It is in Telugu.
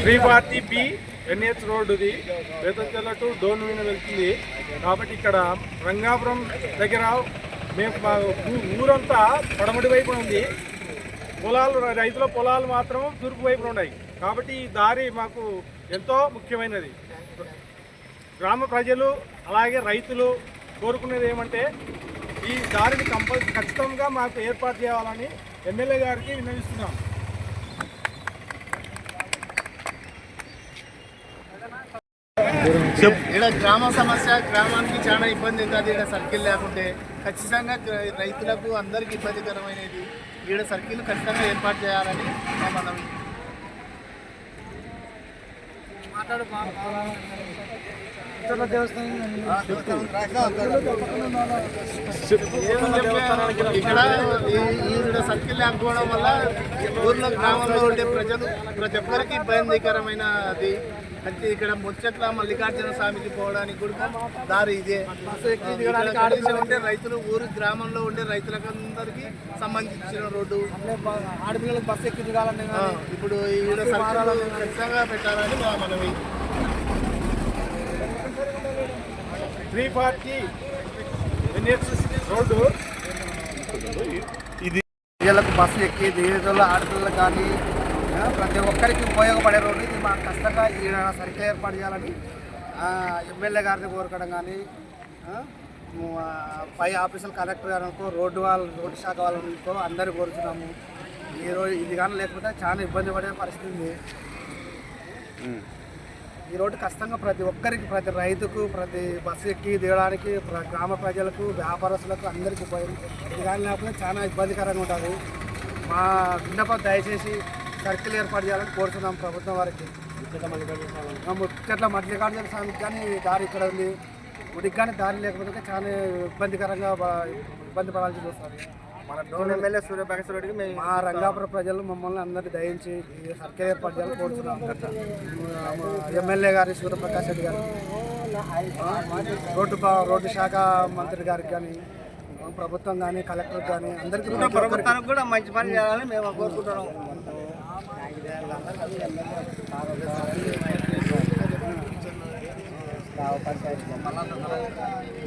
340B NH రోడ్డుది వేతంచెల్ల టు డోన్విన వెళ్తుంది. కాబట్టి ఇక్కడ రంగాపురం దగ్గర మేము ఊరంతా పడమటి వైపు ఉంది. పొలాలు రైతుల పొలాలు మాత్రం తూర్పు వైపున ఉన్నాయి. కాబట్టి ఈ దారి మాకు ఎంతో ముఖ్యమైనది. గ్రామ ప్రజలు అలాగే రైతులు కోరుకునేది ఏమంటే ఈ దారిని ఖచ్చితంగా మాకు ఏర్పాటు చేయాలని ఎమ్మెల్యే గారికి విన్నవిస్తున్నాం. ఇక్కడ గ్రామ సమస్య, గ్రామానికి చాలా ఇబ్బంది అవుతుంది. ఇక్కడ సర్కిల్ లేకుంటే ఖచ్చితంగా రైతులకు అందరికీ ఇబ్బందికరమైనది. ఇక్కడ సర్కిల్ ఖచ్చితంగా ఏర్పాటు చేయాలని మా మనవి. ఇక్కడ సర్కిల్ లేకపోవడం వల్ల ఊర్లో గ్రామంలో ఉండే ప్రతి ఒక్కరికి ఇబ్బందికరమైనది. ఇక్కడ ముచ్చట్ల మల్లికార్జున స్వామికి పోవడానికి కూడా దారి ఇదే. ఉంటే రైతులు ఊరు గ్రామంలో ఉండే రైతులకు అందరికీ సంబంధించిన రోడ్డు, ఆడపిల్లలకు బస్సు ఎక్కి దిగాలని ఇప్పుడు ఈడ సర్కారాలు ఖచ్చితంగా పెట్టాలని మా మనవి. 340 NH రోడ్డు ఇది ప్రజలకు బస్సు ఎక్కి దిగేటోళ్ళు, ఆడపిల్లలకు కానీ ప్రతి ఒక్కరికి ఉపయోగపడే రోడ్డు. ఇది మాకు ఖచ్చితంగా ఈ సరిగ్గా ఏర్పాటు చేయాలని ఎమ్మెల్యే గారిని కోరుకోవడం కానీ, పై ఆఫీసులు కలెక్టర్ గారికో, రోడ్డు శాఖ వాళ్ళకో అందరూ కోరుతున్నాము. ఇది కానీ లేకపోతే చాలా ఇబ్బంది పడే పరిస్థితి ఉంది. ఈ రోడ్డు ఖచ్చితంగా ప్రతి ఒక్కరికి, ప్రతి రైతుకు, ప్రతి బస్సు ఎక్కి దిగడానికి, గ్రామ ప్రజలకు, వ్యాపారస్తులకు అందరికీ ఉపయోగం. ఇది కానీ లేకపోతే చాలా ఇబ్బందికరంగా ఉంటుంది. మా విన్నపం దయచేసి సర్కిల్ ఏర్పాటు చేయాలని కోరుతున్నాం ప్రభుత్వం వారికి. ముచ్చట్ల మల్లికార్జున స్వామికి కానీ దారి ఇక్కడ ఉంది. గుడికి కానీ దారి లేకపోతే చాలా ఇబ్బందికరంగా ఇబ్బంది పడాల్సి వస్తుంది. మన డోన్ ఎమ్మెల్యే సూర్యప్రకాష్ రెడ్డికి మా రంగాపురం ప్రజలు మమ్మల్ని అందరినీ దయించి సర్కిల్ ఏర్పాటు చేయాలని కోరుతున్నాం. ఎమ్మెల్యే గారి సూర్యప్రకాష్ రెడ్డి గారు, రోడ్డు శాఖ మంత్రి గారికి కానీ, ప్రభుత్వం కానీ, కలెక్టర్ కానీ అందరికీ ప్రభుత్వానికి కూడా మంచి పని చేయాలని మేము కోరుకుంటున్నాం. పంచాయతీ